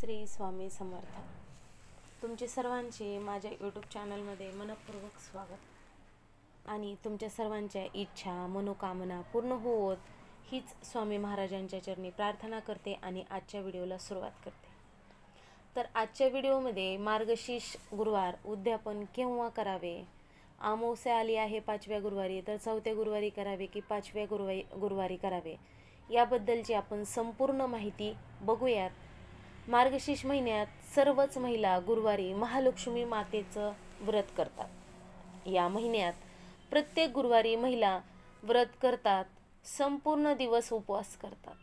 श्री स्वामी समर्थ. तुमचे सर्वांचे माझ्या यूट्यूब चॅनलमध्ये मनपूर्वक स्वागत. आणि तुमच्या सर्वांच्या इच्छा मनोकामना पूर्ण होत हीच स्वामी महाराजांच्या चरणी प्रार्थना करते आणि आजच्या व्हिडिओला सुरुवात करते. तर आजच्या व्हिडिओमध्ये मार्गशीर्ष गुरुवार उद्यापन केव्हा करावे, अमावस्या आली आहे 5व्या गुरुवारी, तर 4थ्या गुरुवारी करावे की 5व्या गुरुवारी करावे याबद्दलची आपण संपूर्ण माहिती बघूयात. मार्गशीर्ष महिन्यात सर्वच महिला गुरुवारी महालक्ष्मी मातेचं व्रत करतात. या महिन्यात प्रत्येक गुरुवारी महिला व्रत करतात, संपूर्ण दिवस उपवास करतात.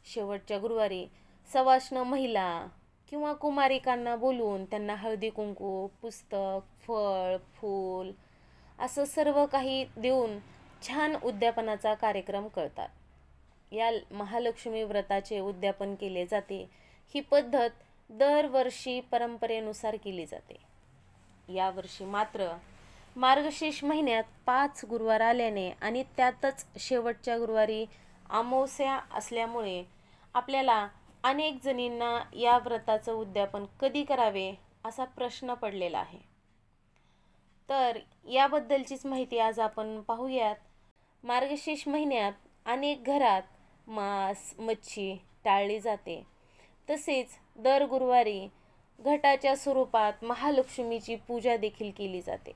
शेवटच्या गुरुवारी सवाष्ण महिला किंवा कुमारिकांना बोलवून त्यांना हळदी कुंकू, पुस्तक, फळ, फूल असं सर्व काही देऊन छान उद्यापनाचा कार्यक्रम करतात. या महालक्ष्मी व्रताचे उद्यापन केले जाते. ही पद्धत दरवर्षी परंपरेनुसार केली जाते. यावर्षी मात्र मार्गशीर्ष महिन्यात 5 गुरुवार आल्याने आणि त्यातच शेवटच्या गुरुवारी अमावस्या असल्यामुळे आपल्याला अनेक जणींना या व्रताचं उद्यापन कधी करावे असा प्रश्न पडलेला आहे. तर याबद्दलचीच माहिती आज आपण पाहूयात. मार्गशीर्ष महिन्यात अनेक घरात मांस, मच्छी टाळली जाते. तसेच दर गुरुवारी घटाच्या स्वरूपात महालक्ष्मीची पूजा देखील केली जाते.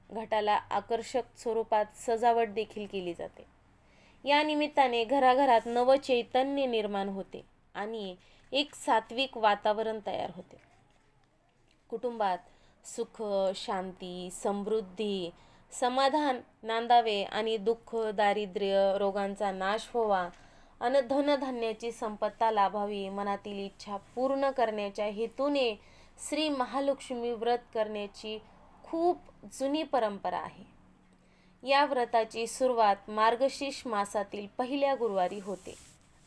घटाला आकर्षक स्वरूपात सजावट देखील केली जाते. या निमित्ताने घराघरात नवचैतन्य निर्माण होते आणि एक सात्विक वातावरण तयार होते. कुटुंबात सुख, शांती, समृद्धी, समाधान नांदावे आणि दुःख, दारिद्र्य, रोगांचा नाश व्हावा आणि धनधान्याची संपत्ता लाभावी, मनातील इच्छा पूर्ण करण्याच्या हेतूने श्री महालक्ष्मी व्रत करण्याची खूप जुनी परंपरा आहे. या व्रताची सुरुवात मार्गशीर्ष मासातील पहिल्या गुरुवारी होते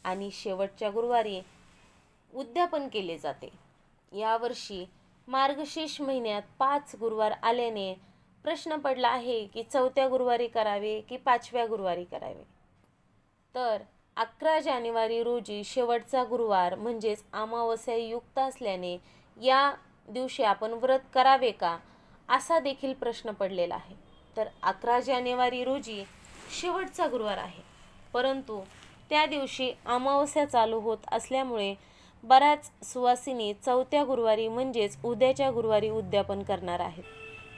आणि शेवटच्या गुरुवारी उद्यापन केले जाते. यावर्षी मार्गशीर्ष महिन्यात 5 गुरुवार आल्याने प्रश्न पडला आहे की 4थ्या गुरुवारी करावे की 5व्या गुरुवारी करावे. तर 11 जानेवारी रोजी शेवटचा गुरुवार म्हणजेच अमावस्या युक्त असल्याने या दिवशी आपण व्रत करावे का असा देखील प्रश्न पडलेला आहे. तर 11 जानेवारी रोजी शेवटचा गुरुवार आहे, परंतु त्या दिवशी अमावस्या चालू होत असल्यामुळे बऱ्याच सुवासिनी 4थ्या गुरुवारी म्हणजेच उद्याच्या गुरुवारी उद्यापन करणार आहेत.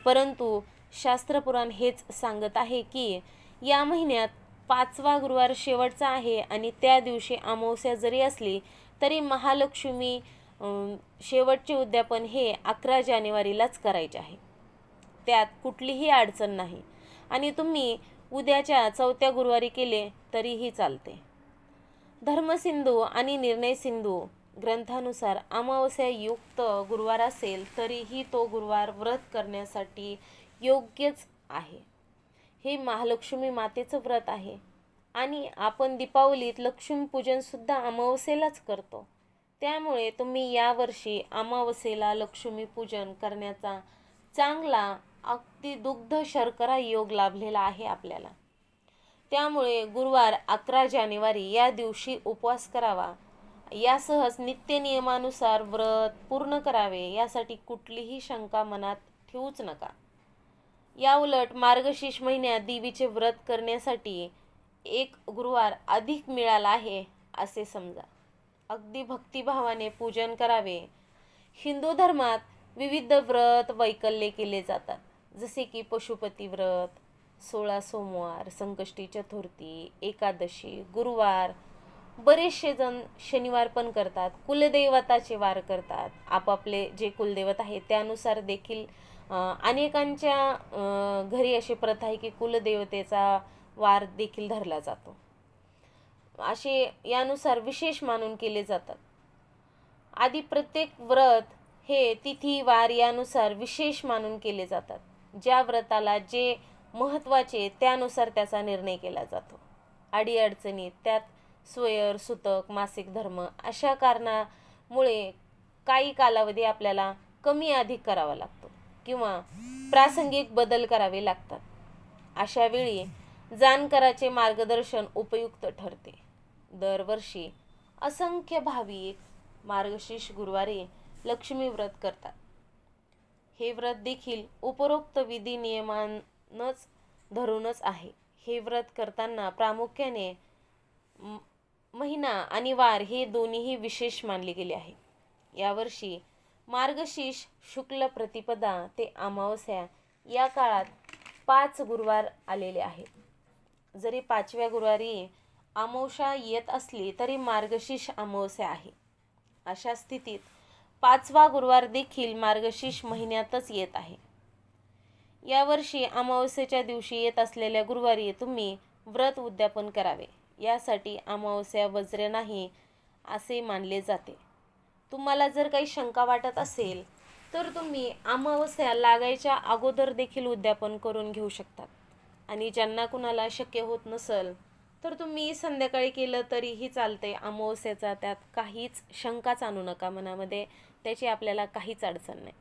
परंतु शास्त्रपुराण हेच सांगत आहे की या महिन्यात 5वा गुरुवार शेवटचा आहे आणि त्या दिवशी अमावस्या जरी असली तरी महालक्ष्मी शेवटचे उद्यापन हे 11 जानेवारीलाच करायचे आहे. त्यात कुठलीही अडचण नाही आणि तुम्ही उद्याच्या 4थ्या गुरुवारी केले तरीही चालते. धर्मसिंधू आणि निर्णय सिंधू ग्रंथानुसार अमावस्या युक्त गुरुवार असेल तरीही तो गुरुवार व्रत करण्यासाठी योग्यच आहे. हे महालक्ष्मी मातेचं व्रत आहे आणि आपण दीपावलीत लक्ष्मीपूजन सुद्धा अमावस्येलाच करतो. त्यामुळे तुम्ही यावर्षी अमावस्येला लक्ष्मीपूजन करण्याचा चांगला अगदी दुग्ध शर्करा योग लाभलेला आहे आपल्याला. त्यामुळे गुरुवार 11 जानेवारी या दिवशी उपवास करावा. यासहच नित्यनियमानुसार व्रत पूर्ण करावे यासाठी कुठलीही शंका मनात ठेवूच नका. याउलट मार्गशीर्ष महिन्यात देवीचे व्रत करण्यासाठी एक गुरुवार अधिक मिळाला आहे असे समजा. अगदी भक्तिभावाने पूजन करावे. हिंदू धर्मात विविध व्रत वैकल्ये केले जातात, जसे की पशुपती व्रत, 16 सोमवार, संकष्टी चतुर्थी, एकादशी, गुरुवार. बरेचसे जण शनिवार पण करतात, कुलदैवताचे वार करतात. आपापले जे कुलदैवत आहे त्यानुसार देखील अनेकांच्या घरी अशी प्रथा आहे की कुलदेवतेचा वार देखील धरला जातो. असे यानुसार विशेष मानून केले जातात. आधी प्रत्येक व्रत हे तिथी वार यानुसार विशेष मानून केले जातात. ज्या व्रताला जे महत्त्वाचे त्यानुसार त्याचा निर्णय केला जातो. अडीअडचणीत त्यात स्वयर, सुतक, मासिक धर्म अशा कारणामुळे काही कालावधी आपल्याला कमी अधिक करावा लागतो किंवा प्रासंगिक बदल करावे लागतात. अशा वेळी जाणकाराचे मार्गदर्शन उपयुक्त ठरते. दरवर्षी असंख्य भाविक मार्गशीर्ष गुरुवारी लक्ष्मी व्रत करतात. हे व्रत देखील उपरोक्त विधी नियमांनाच धरूनच आहे. हे व्रत करताना प्रामुख्याने महिना आणि वार हे दोन्हीही विशेष मानले गेले आहे. यावर्षी मार्गशीर्ष शुक्ल प्रतिपदा ते अमावस्या या काळात 5 गुरुवार आलेले आहेत. जरी 5व्या गुरुवारी अमावस्या येत असली तरी मार्गशीर्ष अमावस्या आहे. अशा स्थितीत 5वा गुरुवार देखील मार्गशीर्ष महिन्यातच येत आहे. यावर्षी अमावस्येच्या दिवशी येत असलेल्या गुरुवारी तुम्ही व्रत उद्यापन करावे. यासाठी अमावस्या वज्र नाही असे मानले जाते. तुम्हाला जर काही शंका वाटत असेल तर तुम्ही अमावस्या लागायच्या अगोदर देखील उद्यापन करून घेऊ शकतात. आणि ज्यांना कुणाला शक्य होत नसेल तर तुम्ही संध्याकाळी केलं तरीही चालते. अमावस्याचा त्यात काहीच शंकाच आणू नका मनामध्ये, त्याची आपल्याला काहीच अडचण नाही.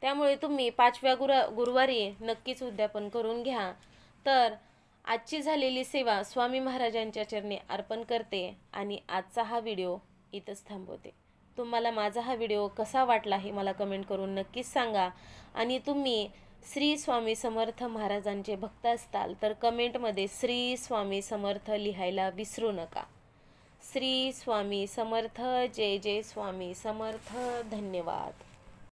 त्यामुळे तुम्ही 5व्या गुरुवारी नक्कीच उद्यापन करून घ्या. तर आजची झालेली सेवा स्वामी महाराजांच्या चरणी अर्पण करते आणि आजचा हा व्हिडिओ इथंच थांबवते. तुम्हाला माझा हा व्हिडिओ कसा वाटला हे मला कमेंट करून नक्कीच सांगा. आणि तुम्ही श्री स्वामी समर्थ महाराजांचे भक्त असताल तर कमेंटमध्ये श्री स्वामी समर्थ लिहायला विसरू नका. श्री स्वामी समर्थ. जय जय स्वामी समर्थ. धन्यवाद.